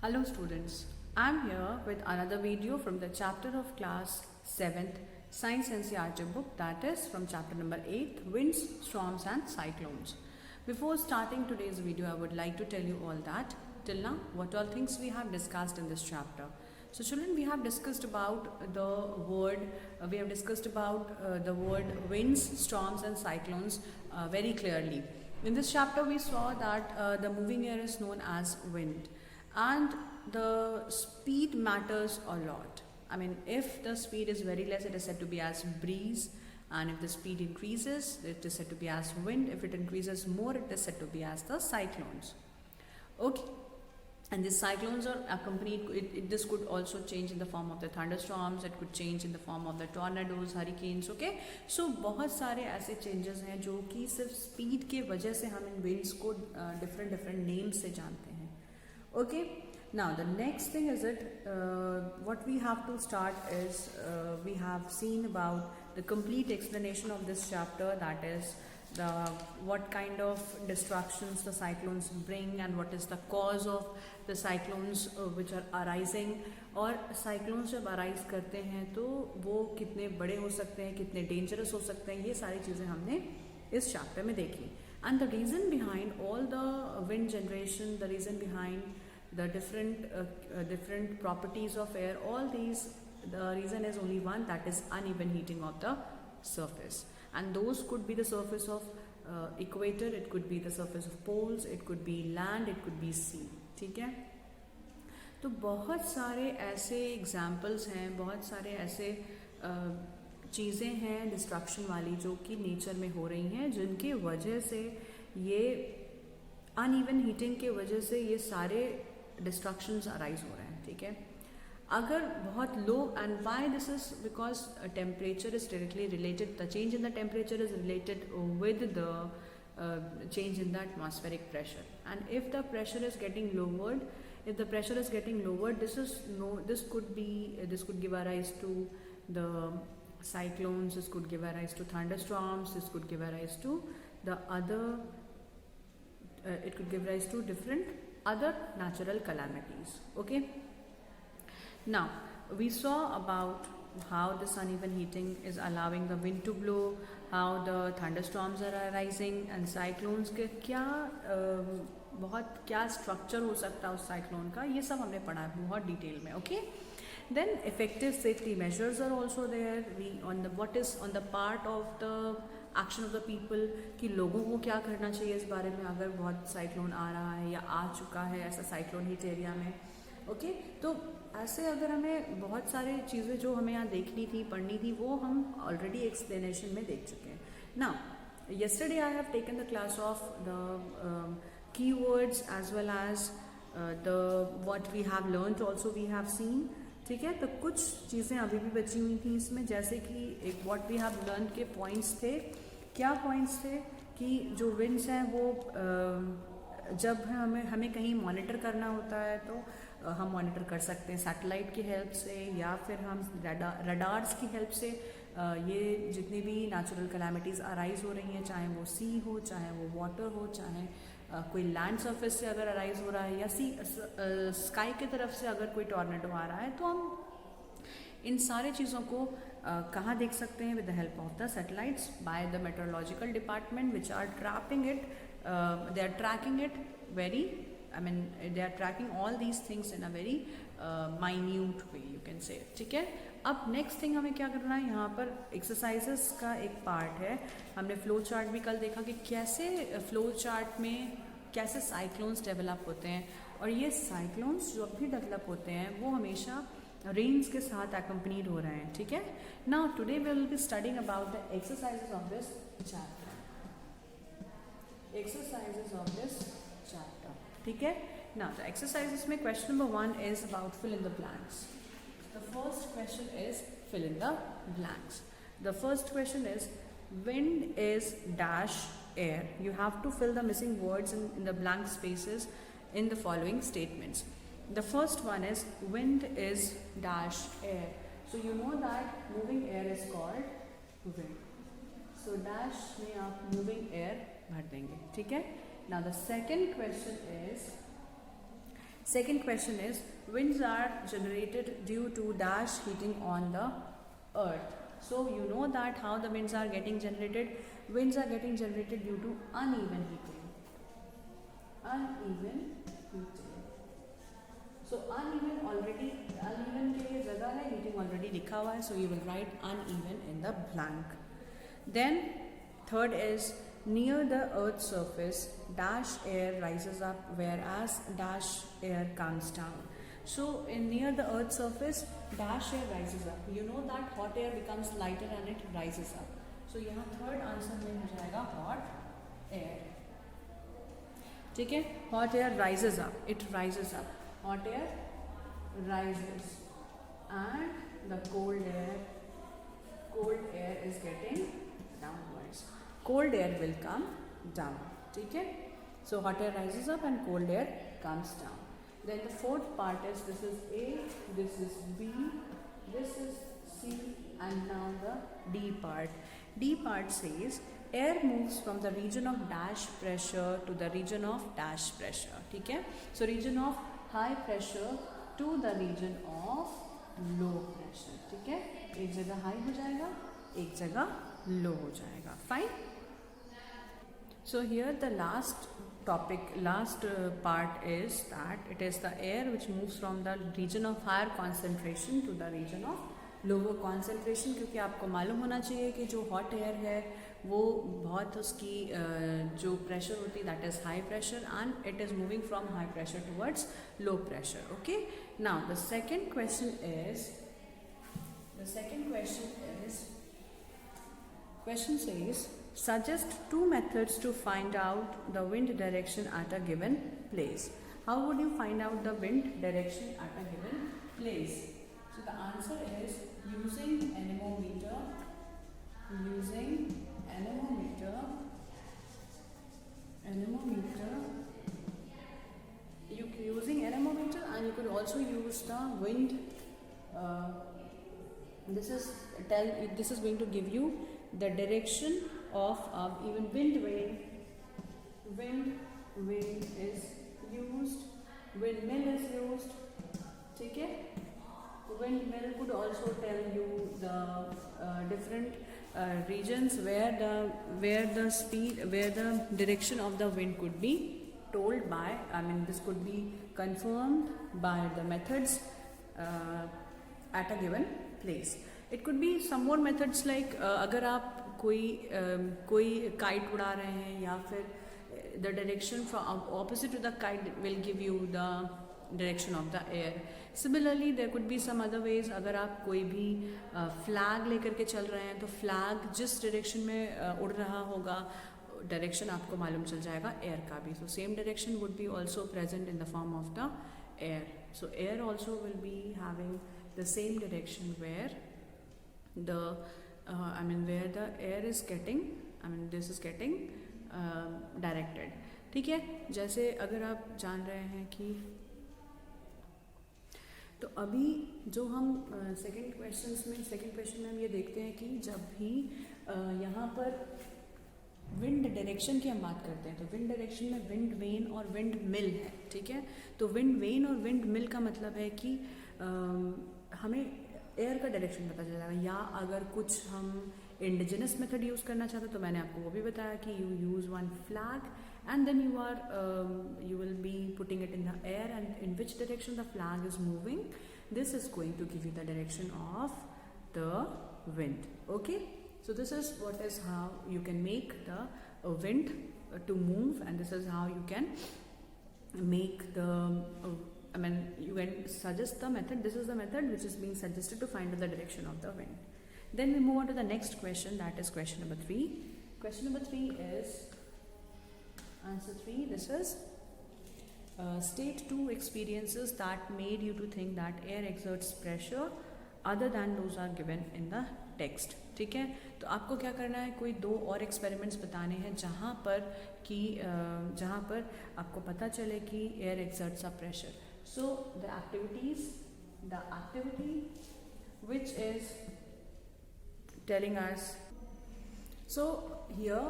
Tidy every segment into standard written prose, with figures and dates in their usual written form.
Hello students, I am here with another video from the chapter of class 7th Science NCERT book, that is from chapter number 8 Winds, Storms and Cyclones. Before starting today's video, I would like to tell you all that till now what all things we have discussed in this chapter. So children, we have discussed about the word winds, storms and cyclones very clearly. In this chapter we saw that the moving air is known as wind. And the speed matters a lot. I mean, if the speed is very less, it is said to be as breeze, and if the speed increases, it is said to be as wind. If it increases more, it is said to be as the cyclones. Okay, and these cyclones are accompanied, this could also change in the form of the thunderstorms, it could change in the form of the tornadoes, hurricanes. Okay, so बहुत सारे ऐसे changes हैं जो कि सिर्फ speed के वजह से हम इन winds को different names से जानते हैं. Okay, now the next thing is what we have to start is we have seen about the complete explanation of this chapter, that is what kind of destructions the cyclones bring and what is the cause of the cyclones which are arising, और cyclones जब arise करते हैं तो वो कितने बड़े हो सकते हैं, कितने dangerous हो सकते हैं, ये सारी चीज़ें हमने इस chapter में देखी. And the reason behind all the wind generation, the reason behind the different properties of air, all these, the reason is only one, that is uneven heating of the surface. And those could be the surface of equator, it could be the surface of poles, it could be land, it could be sea. ठीक है, तो बहुत सारे ऐसे examples हैं, बहुत सारे ऐसे चीज़ें हैं डिस्ट्रक्शन वाली जो कि नेचर में हो रही हैं, जिनके वजह से ये अनइवन हीटिंग के वजह से ये सारे डिस्ट्रक्शंस अराइज हो रहे हैं. ठीक है, अगर बहुत low, and why this is because temperature is directly related, the change in the temperature is related with the change in the atmospheric pressure, and if the pressure is getting lowered, this could give a rise to the cyclones, this could give a rise to thunderstorms, this could give a rise to the other it could give rise to different other natural calamities. Okay, now we saw about how this uneven heating is allowing the wind to blow, how the thunderstorms are arising, and cyclones के बहुत क्या structure हो सकता है उस cyclone का, ये सब हमने पढ़ा है बहुत डिटेल में. Okay, then effective safety measures are also there. What is on the part of the action of the people, कि लोगों को क्या करना चाहिए इस बारे में अगर बहुत साइक्लोन आ रहा है या आ चुका है ऐसा साइक्लोन हिट एरिया में. ओके, तो ऐसे अगर हमें बहुत सारे चीज़ें जो हमें यहाँ देखनी थी, पढ़नी थी, वो हम ऑलरेडी एक्सप्लेनेशन में देख चुके हैं. Now yesterday I have taken the class of the keywords as well as what we have learned also we have seen. ठीक है, तो कुछ चीज़ें अभी भी बची हुई थी इसमें, जैसे कि एक व्हाट वी हैव लर्न के पॉइंट्स थे. क्या पॉइंट्स थे कि जो विंड्स हैं वो जब हमें कहीं मॉनिटर करना होता है तो हम मॉनिटर कर सकते हैं सैटेलाइट की हेल्प से, या फिर हम रडार्स की हेल्प से ये जितनी भी नेचुरल कैलामिटीज़ अराइज हो रही हैं, चाहे वो सी हो, चाहे वो वाटर हो, चाहे कोई लैंड सरफेस से अगर अराइज हो रहा है, या स्काई की तरफ से अगर कोई टॉर्नेडो आ रहा है, तो हम इन सारे चीज़ों को कहाँ देख सकते हैं? With the help of the satellites by the meteorological department which are trapping it, they are tracking it very, they are tracking all these things in a very minute way, you can say. ठीक है, अब next thing हमें क्या करना है, यहाँ पर exercises का एक पार्ट है. हमने फ्लो चार्ट भी कल देखा कि कैसे फ्लो चार्ट में कैसे साइक्लोन्स डेवलप होते हैं, और ये साइक्लोन्स जो भी डेवलप होते हैं वो हमेशा रेन्स के साथ एक्कम्पनीड हो रहे हैं. ठीक है, now today we will be studying about the exercises of this chapter. ठीक है, now the exercises में question number 1 is about fill in the blanks. The first question is fill in the blanks. The first question is wind is dash air. You have to fill the missing words in the blank spaces in the following statements. The first one is wind is dash air. So you know that moving air is called wind. So dash में आप moving air भर देंगे. ठीक है, now the second question is Second question is, winds are generated due to dash heating on the earth. So you know that how the winds are getting generated. Winds are getting generated due to uneven heating. Uneven heating. So uneven के लिए जगह है, heating already लिखा हुआ है, so you will write uneven in the blank. Then third is, near the earth's surface dash air rises up whereas dash air comes down. So in near the earth's surface dash air rises up. You know that hot air becomes lighter and it rises up. So यहाँ third answer में हो जाएगा hot air. ठीक है, hot air rises up, it rises up, hot air rises, and the cold air is getting downwards. Cold air will come down. ठीक है, so hot air rises up and cold air comes down. Then the fourth part is, this is A, this is B, this is C, and now the D part. D part says, air moves from the region of dash pressure to the region of dash pressure. ठीक है, so region of high pressure to the region of low pressure. ठीक है, एक जगह high हो जाएगा, एक जगह low हो जाएगा. Fine. So here the last part is that it is the air which moves from the region of higher concentration to the region of lower concentration. क्योंकि आपको मालूम होना चाहिए कि जो hot air है वो बहुत उसकी जो pressure होती है that is high pressure, and it is moving from high pressure towards low pressure. Okay. Now the second question says, suggest two methods to find out the wind direction at a given place. How would you find out the wind direction at a given place? So the answer is using anemometer. Using anemometer, and you could also use the wind. This is going to give you the direction of even wind vane. Wind vane is used, windmill is used. ठीक है, windmill could also tell you the different regions where the direction of the wind could be told by. This could be confirmed by the methods at a given place. It could be some more methods like अगर आप कोई kite उड़ा रहे हैं, या फिर the direction from opposite to the kite will give you the direction of the air. Similarly there could be some other ways. अगर आप कोई भी flag लेकर के चल रहे हैं तो flag जिस direction में उड़ रहा होगा direction आपको मालूम चल जाएगा air का भी. So same direction would be also present in the form of the air. So air also will be having the same direction where the where the air is getting, this is getting directed. ठीक है, जैसे अगर आप जान रहे हैं कि तो अभी जो हम सेकंड क्वेश्चन में हम ये देखते हैं कि जब भी यहाँ पर विंड डायरेक्शन की हम बात करते हैं तो विंड डायरेक्शन में विंड वेन और विंड मिल है. ठीक है, तो विंड वेन और विंड मिल का मतलब है कि हमें एयर का डायरेक्शन पता चल जाएगा. या अगर कुछ हम इंडिजिनस मेथड यूज़ करना चाहते हैं तो मैंने आपको वो भी बताया कि you use one flag and then you will be putting it in the air, and in which direction the flag is moving, this is going to give you the direction of the wind. Okay, so this is how you can make the wind to move, and this is how you can make the you can suggest the method. This is the method which is being suggested to find out the direction of the wind. Then we move on to the next question, that is question number 3. Question number 3 is answer 3. This is state 2 experiences that made you to think that air exerts pressure other than those are given in the text. ठीक है, तो आपको क्या करना है, कोई 2 और experiments बताने हैं जहाँ पर आपको पता चले कि air exerts a pressure. So the activity which is telling us, so here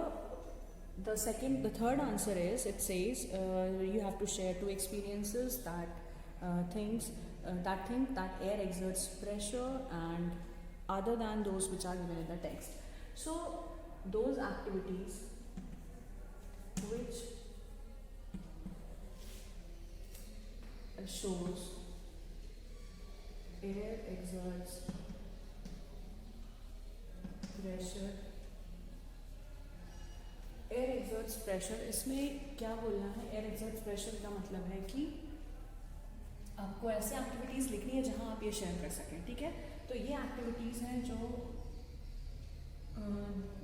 the third answer is, it says you have to share 2 experiences that things that think that air exerts pressure and other than those which are given in the text. So those activities which shows air exerts pressure. Air exerts pressure, इसमें क्या बोलना है? Air exerts pressure का मतलब है कि आपको ऐसे एक्टिविटीज़ लिखनी है जहां आप ये शेयर कर सकें, ठीक है? तो ये एक्टिविटीज़ हैं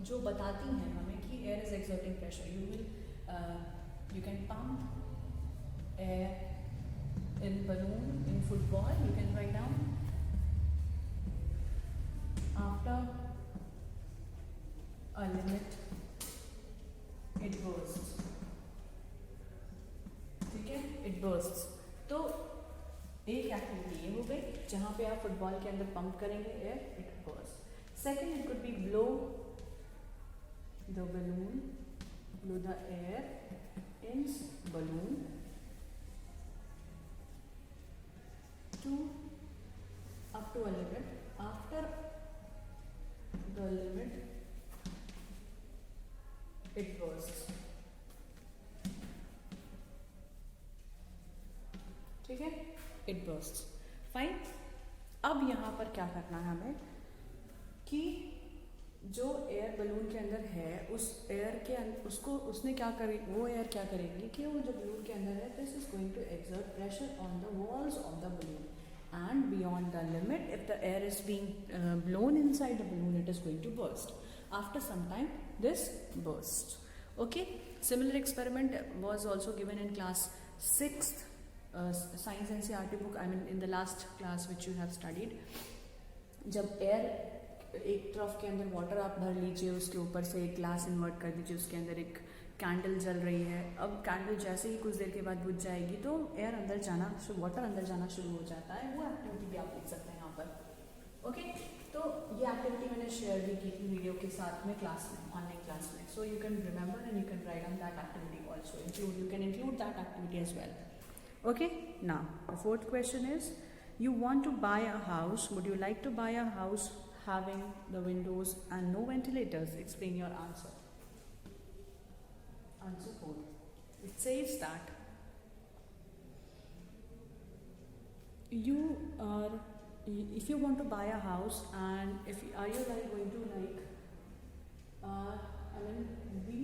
जो बताती हैं हमें कि air is exerting pressure. You can pump air in balloon, in football. You can write down after a limit it bursts. ठीक है, it bursts. तो एक एक्टिविटी ये हो गई जहाँ पे आप फुटबॉल के अंदर पंप करेंगे air, it bursts. Second, it could be blow the balloon, blow the air in balloon to up to a limit. After the limit it bursts. ठीक है, it bursts. फाइन. अब यहाँ पर क्या करना है हमें कि जो एयर बलून के अंदर है उस एयर के उसको उसने क्या करे, वो एयर क्या करेगी कि वो जो बलून के अंदर है, this is going to exert pressure on the walls of the balloon and beyond the limit, if the air is being blown inside the balloon, it is going to burst. After some time this bursts. Okay, similar experiment was also given in class 6th science NCERT book, I mean in the last class which you have studied. जब air एक तरफ के अंदर water आप भर लीजिए, उसके ऊपर से एक ग्लास इन्वर्ट कर दीजिए, उसके अंदर एक कैंडल जल रही है. अब कैंडल जैसे ही कुछ देर के बाद बुझ जाएगी तो एयर अंदर जाना, वाटर अंदर जाना शुरू हो जाता है. वो एक्टिविटी भी आप लिख सकते हैं यहाँ पर. ओके, तो ये एक्टिविटी मैंने शेयर भी की थी वीडियो के साथ में क्लास में, ऑनलाइन क्लास में. So you can remember and you can write on that activity also. You can include that activity as well. Okay, now the fourth question is, you want to buy a house. Would you like to buy a house having the windows and no ventilators? Explain your answer. Answer 4. It says that you are, if you want to buy a house and if are you like going to like I mean we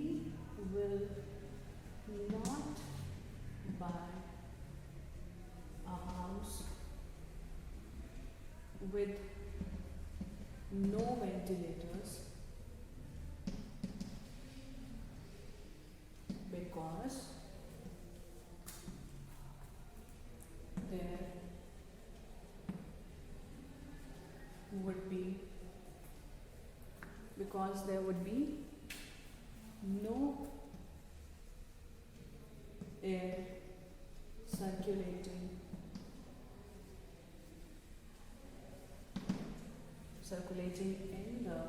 will not buy a house with no ventilators because there would be no air circulating in the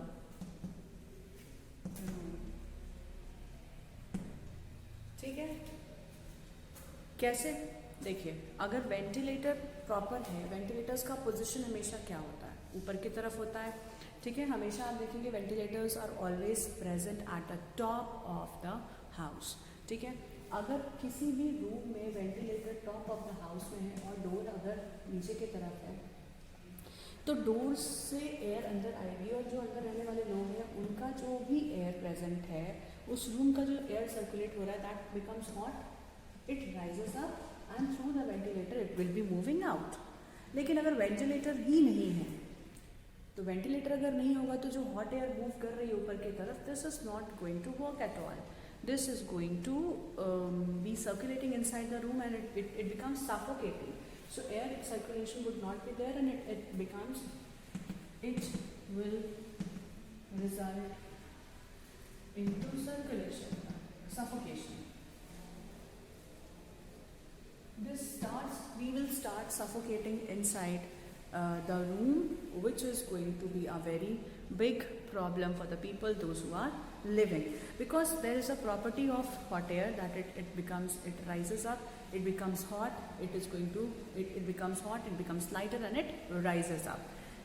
room. ठीक है, कैसे? देखिए, अगर ventilator proper है, ventilators का position हमेशा क्या होता है? ऊपर की तरफ होता है. ठीक है, हमेशा आप देखेंगे ventilators are always present at the top of the house. ठीक है, अगर किसी भी रूम में ventilator top of the house में है और डोर अगर नीचे की तरफ है तो डोर से एयर अंदर आएगी और जो अंदर रहने वाले लोग हैं उनका जो भी एयर प्रेजेंट है उस रूम का जो एयर सर्कुलेट हो रहा है that becomes hot, it rises up and through the ventilator it will be moving out. लेकिन अगर वेंटिलेटर ही नहीं है तो वेंटिलेटर अगर नहीं होगा तो जो हॉट एयर मूव कर रही है ऊपर की तरफ, this is not going to work at all. This is going to be circulating inside the room and it becomes suffocating. So air circulation would not be there and it will result into suffocation. We will start suffocating inside the room, which is going to be a very big problem for the people, those who are living, because there is a property of hot air that it rises up, it becomes hot, it becomes hot, it becomes lighter, and it rises up.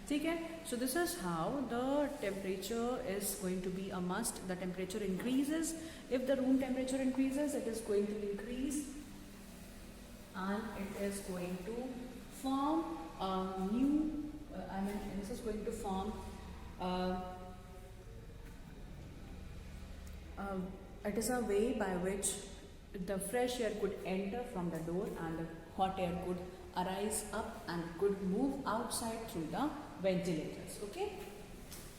Okay? So this is how the temperature is going to be a must. The temperature increases. If the room temperature increases, it is going to increase, and it is going to form a new, this is going to form it is a way by which the fresh air could enter from the door and the hot air could arise up and could move outside through the ventilators. Okay?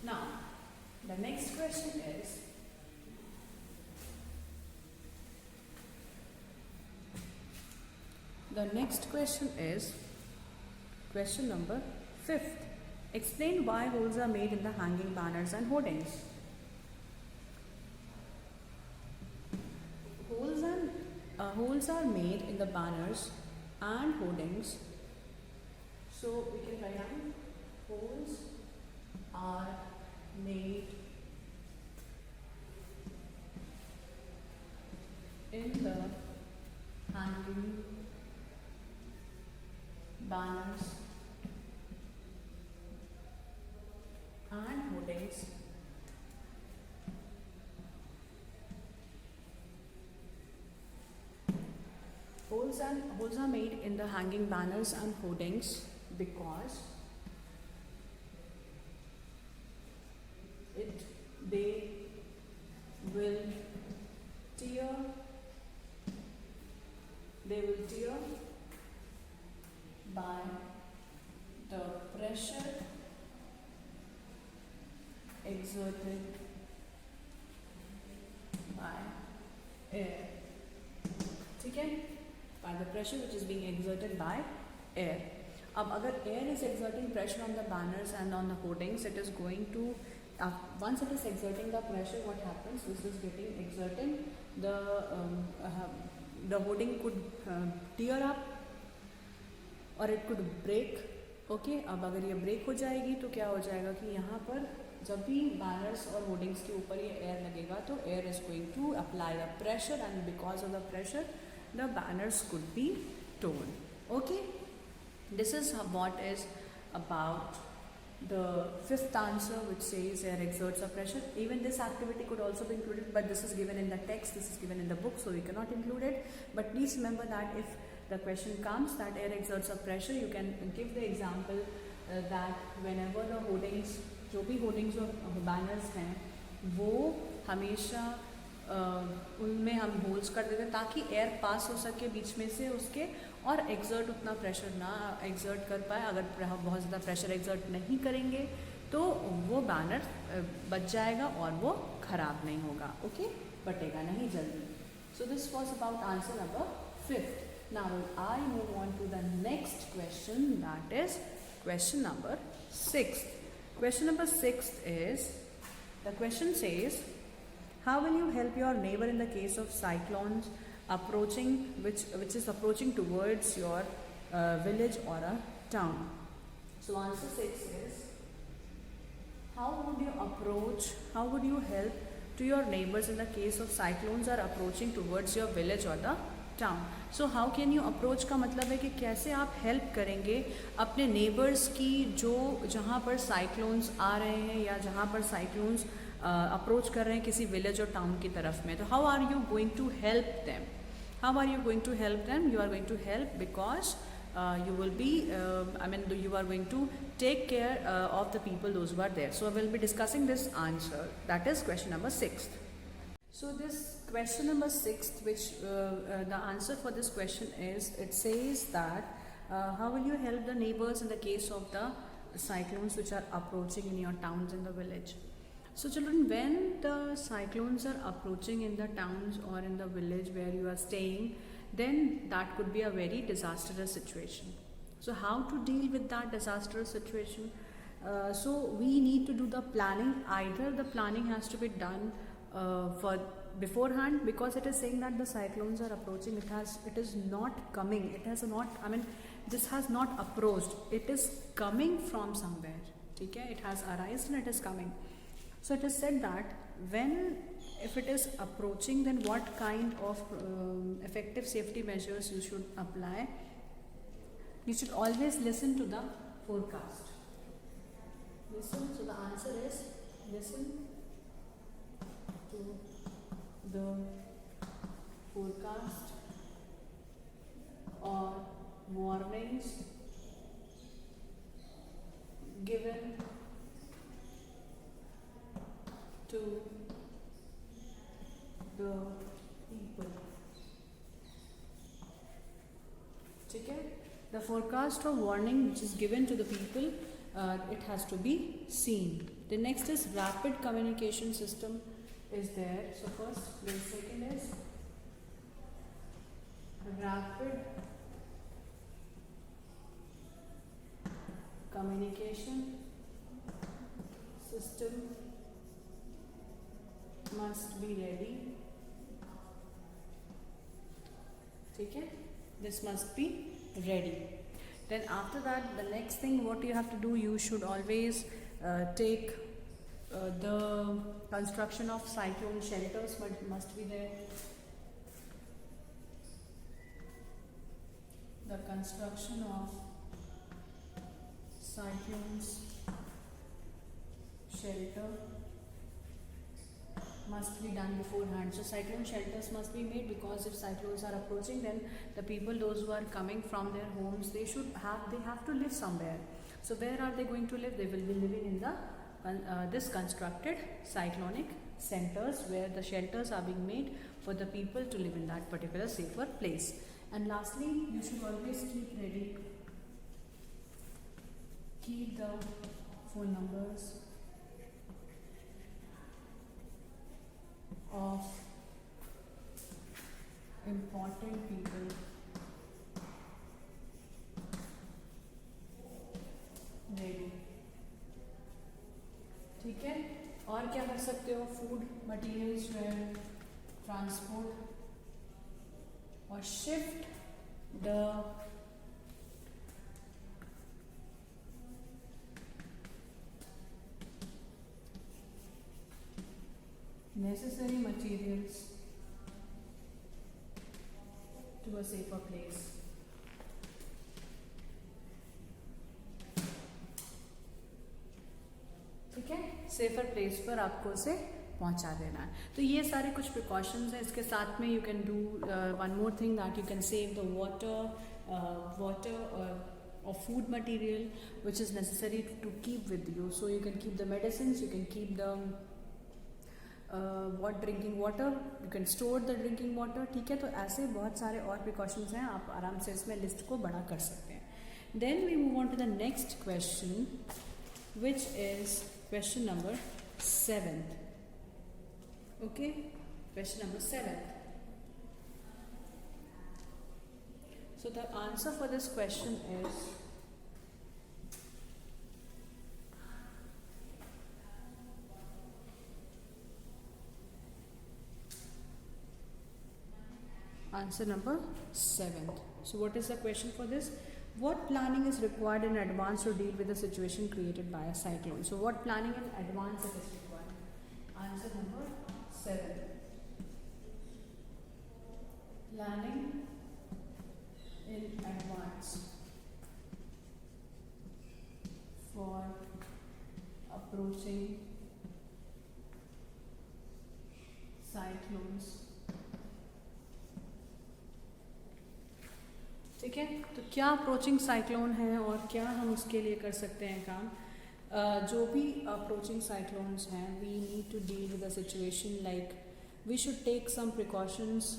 Now, the next question is, question number 5th. Explain why holes are made in the hanging banners and hoardings. Holes are made in the banners and hoardings. So we can write down, holes are made in the hanging banners and hoardings. Holes are made in the hanging banners and hoardings because they will tear by the pressure exerted by air. Okay? By the pressure which is being exerted by air. अब अगर air is exerting pressure on the banners and on the hoardings, it is going to, once it is exerting the pressure, what happens? This is getting exerting, the hoarding could tear up or it could break. Okay? अब अगर ये break हो जाएगी तो क्या हो जाएगा कि यहाँ पर जब भी banners और hoardings के ऊपर ये air लगेगा तो air is going to apply the pressure, and because of the pressure the banners could be torn. Okay? This is what is about the 5th answer, which says air exerts a pressure. Even this activity could also be included, but this is given in the text, this is given in the book, so we cannot include it. But please remember that if the question comes that air exerts a pressure, you can give the example that whenever the hoardings, जो भी hoardings और banners हैं, वो हमेशा उनमें हम holes कर देते हैं ताकि एयर पास हो सके बीच में से उसके, और एग्जर्ट उतना प्रेशर ना एग्जर्ट कर पाए. अगर बहुत ज़्यादा प्रेशर एग्जर्ट नहीं करेंगे तो वो बैनर बच जाएगा और वो ख़राब नहीं होगा. ओके? बटेगा नहीं जल्दी. So this was about answer number 5th. Now I move on to the next question, that is question number 6th. Question number 6th is, the question says, how will you help your neighbor in the case of cyclones approaching, which is approaching towards your village or a town? So answer 6 is, how would you help to your neighbors in the case of cyclones are approaching towards your village or the town? So how can you approach का मतलब है कि कैसे आप help करेंगे अपने neighbours की जो जहाँ पर साइक्लोन्स आ रहे हैं या जहाँ पर साइक्लोन्स अप्रोच कर रहे हैं किसी विलेज और टाउन की तरफ में. तो how are you going to help them? How are you going to help them? You are going to help because you will be you are going to take care of the people those who are there. So I will be discussing this answer, that is question number 6th. So this question number 6th, which the answer for this question is, it says that how will you help the neighbors in the case of the cyclones which are approaching in your towns and the village? So children, when the cyclones are approaching in the towns or in the village where you are staying, then that could be a very disastrous situation. So how to deal with that disastrous situation? So we need to do the planning. Either the planning has to be done for beforehand, because it is saying that the cyclones are approaching. It is not coming. It has not. this has not approached, it is coming from somewhere. ठीक है, it has arisen and it is coming. So it is said that when, if it is approaching, then what kind of effective safety measures you should apply? You should always listen to the forecast. Listen, so the answer is listen to the forecast or warnings given to the people. ठीक है, the forecast or warning which is given to the people, it has to be seen. The next is rapid communication system is there. So first, the second is rapid communication system must be ready. ठीक है, this must be ready. Then after that, the next thing what you have to do, you should always take the construction of cyclone shelters must be there. The construction of cyclones shelter must be done beforehand. So cyclone shelters must be made, because if cyclones are approaching, then the people, those who are coming from their homes, they have to live somewhere. So where are they going to live? They will be living in the this constructed cyclonic centers, where the shelters are being made for the people to live in that particular safer place. And lastly, you should always keep ready, keep the phone numbers of important people ready. ठीक है, और क्या कर सकते हो? Food materials जो है, transport, और shift the necessary materials to a safer place. ठीक है, सेफर प्लेस पर आपको उसे पहुंचा देना है. तो ये सारे कुछ प्रिकॉशंस हैं. इसके साथ में you can do one more thing, that you can save the water or food material which is necessary to keep with you. So you can keep the medicines, you can keep the drinking water, you can store the drinking water. ठीक है, तो ऐसे बहुत सारे और precautions हैं, आप आराम से इसमें लिस्ट को बड़ा कर सकते हैं. Then we move on to the next question, which is question number 7. Okay, question number 7. So the answer for this question is answer number 7. So what is the question for this? What planning is required in advance to deal with the situation created by a cyclone? So what planning in advance it is required? Answer number 7. Planning in advance for approaching cyclones. ठीक है, तो क्या approaching cyclone है और क्या हम उसके लिए कर सकते हैं काम. जो भी अप्रोचिंग साइक्लोन्स हैं, we need to deal with the situation, like we should take some precautions,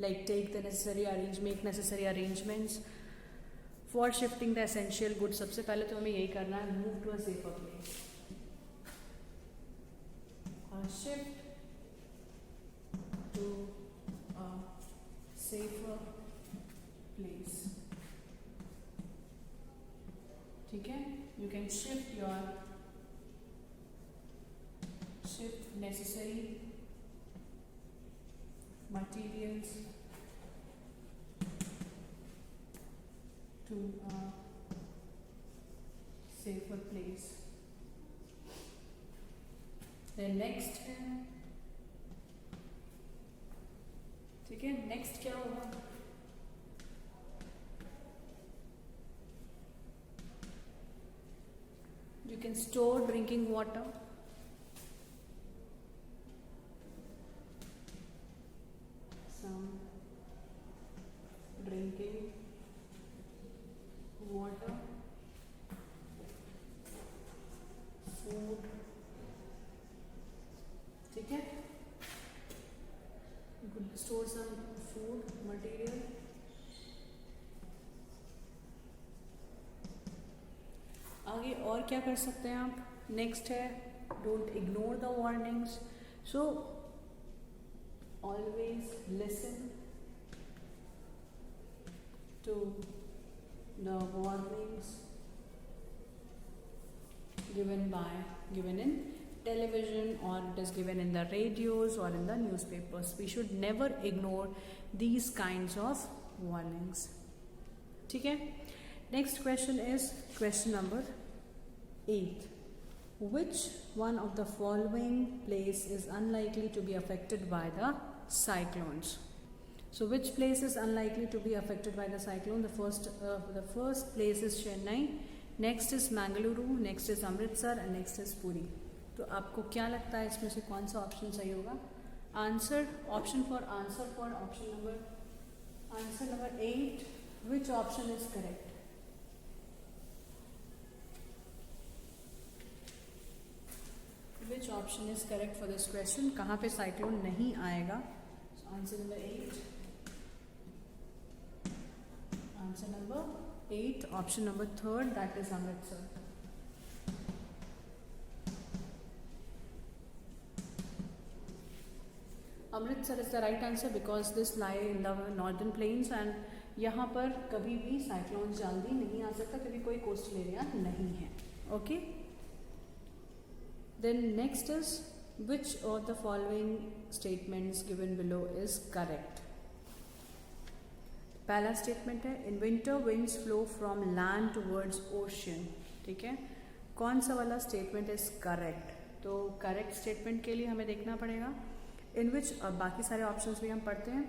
like take the necessary make necessary arrangements for shifting the essential goods. सबसे पहले तो हमें यही करना है, move to a safer place, shift to a safer place. ठीक है, you can shift necessary materials to a safer place. Then next है, ठीक है, नेक्स्ट क्या होगा? You can store drinking water. Some drinking water, food, ठीक है, you could store some food material. आगे और क्या कर सकते हैं आप? नेक्स्ट है, don't ignore the warnings. So always listen to the warnings given in television, or it is given in the radios or in the newspapers. We should never ignore these kinds of warnings. ठीक है. Next question is question number 8. Which one of the following place is unlikely to be affected by the cyclones? So which place is unlikely to be affected by the cyclone? The first place is Chennai, next is Mangaluru, next is Amritsar and next is Puri. तो आपको क्या लगता है इसमें से कौन सा option सही होगा? Answer for option number 8. Which option is correct? Which option is correct for this question? कहाँ पे साइक्लोन नहीं आएगा? So answer number 8. Answer number 8. Option number 3rd, that is Amritsar. Amritsar is the right answer because this lie in the northern plains and यहाँ पर कभी भी cyclone जल्दी नहीं आ सकता क्योंकि कोई कोस्टल एरिया नहीं है. Okay. Then next is, which of the following statements given below is correct? पहला स्टेटमेंट है, in winter winds flow from land towards ocean. ठीक है, कौन सा वाला स्टेटमेंट इज करेक्ट? तो करेक्ट स्टेटमेंट के लिए हमें देखना पड़ेगा इन विच, बाकी सारे ऑप्शंस भी हम पढ़ते हैं.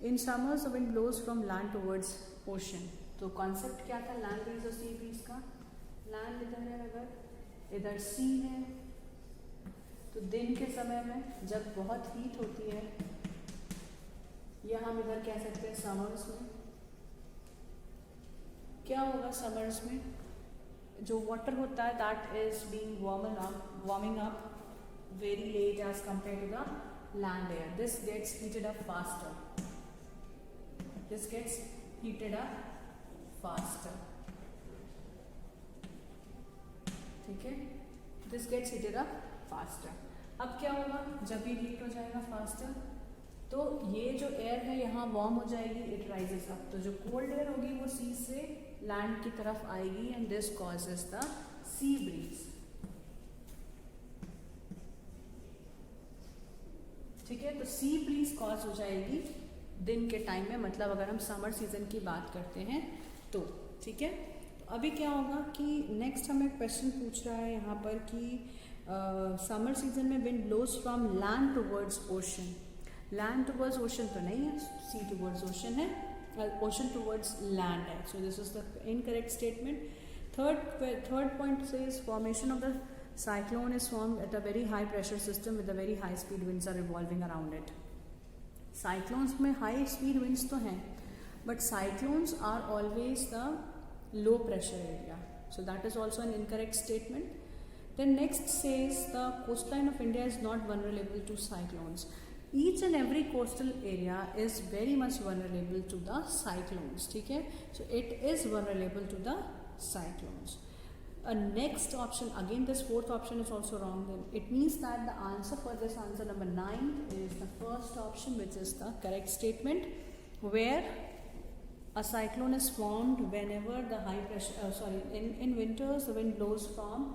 In summers the wind blows from land towards ocean. तो कॉन्सेप्ट क्या था लैंड ब्रीज और सी ब्रीज का? लैंड इधर है, अगर इधर सी है तो दिन के समय में जब बहुत हीट होती है, या हम इधर कह सकते हैं समर्स में, क्या होगा समर्स में? जो वाटर होता है that is being warming up very late as compare to the land air. This gets heated up faster. ठीक है, this gets heated up faster. अब क्या होगा जब ये हीट हो जाएगा फास्टर, तो ये जो एयर है यहाँ वार्म हो जाएगी, इट राइजेस अप. तो जो कोल्ड एयर होगी वो सी से लैंड की तरफ आएगी and this causes the sea breeze. ठीक है, तो सी ब्रीज कॉज हो जाएगी दिन के टाइम में, मतलब अगर हम समर सीजन की बात करते हैं तो. ठीक है, तो अभी क्या होगा कि नेक्स्ट हमें क्वेश्चन पूछ रहा है यहाँ पर कि समर सीजन में wind blows from land towards ocean. Land towards ocean तो नहीं है, सी टुवर्ड्स ओशन है, ओशन टुवर्ड्स लैंड है. So this is the incorrect statement. Third point says formation of the cyclone is formed at a very high pressure system with a very high speed winds are revolving around it. Cyclones में high speed winds तो हैं, but cyclones are always the low pressure area. So that is also an incorrect statement. Then next says the coastline of India is not vulnerable to cyclones. Each and every coastal area is very much vulnerable to the cyclones. ठीक है, so it is vulnerable to the cyclones. Next option, again this fourth option is also wrong. Then it means that the answer for this answer number 9 is the first option, which is the correct statement, where a cyclone is formed whenever the high pressure in winters the wind blows from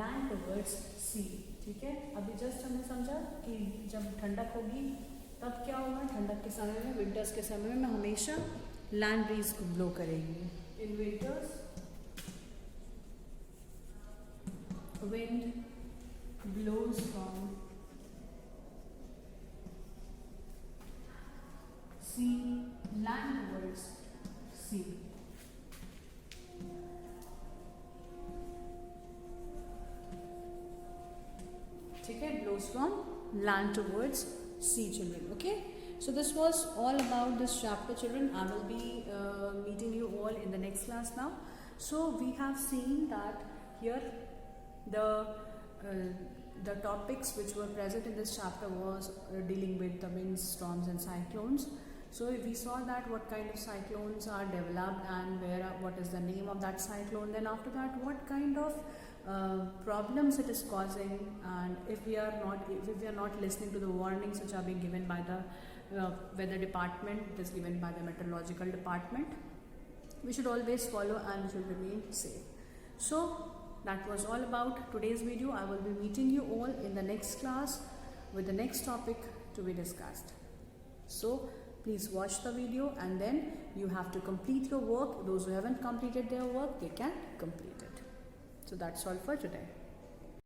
land towards sea. ठीक है, अभी just हमने समझा कि जब ठंडक होगी तब क्या होगा. ठंडक के समय में, विंटर्स के समय में हमेशा लैंड ब्रीज ब्लो करेगी. In winters wind blows from sea landwards sea. ठीक है, blows from land towards sea, children. Okay, so this was all about this chapter, children. I will be meeting you all in the next class now. So we have seen that here the topics which were present in this chapter was dealing with the winds, storms and cyclones. So we saw that what kind of cyclones are developed and what is the name of that cyclone. Then after that, what kind of problems it is causing, and if we are not listening to the warnings which are being given by the weather department, it is given by the meteorological department, we should always follow and we should remain safe. So that was all about today's video. I will be meeting you all in the next class with the next topic to be discussed. So please watch the video and then you have to complete your work. Those who haven't completed their work, they can complete it. So that's all for today.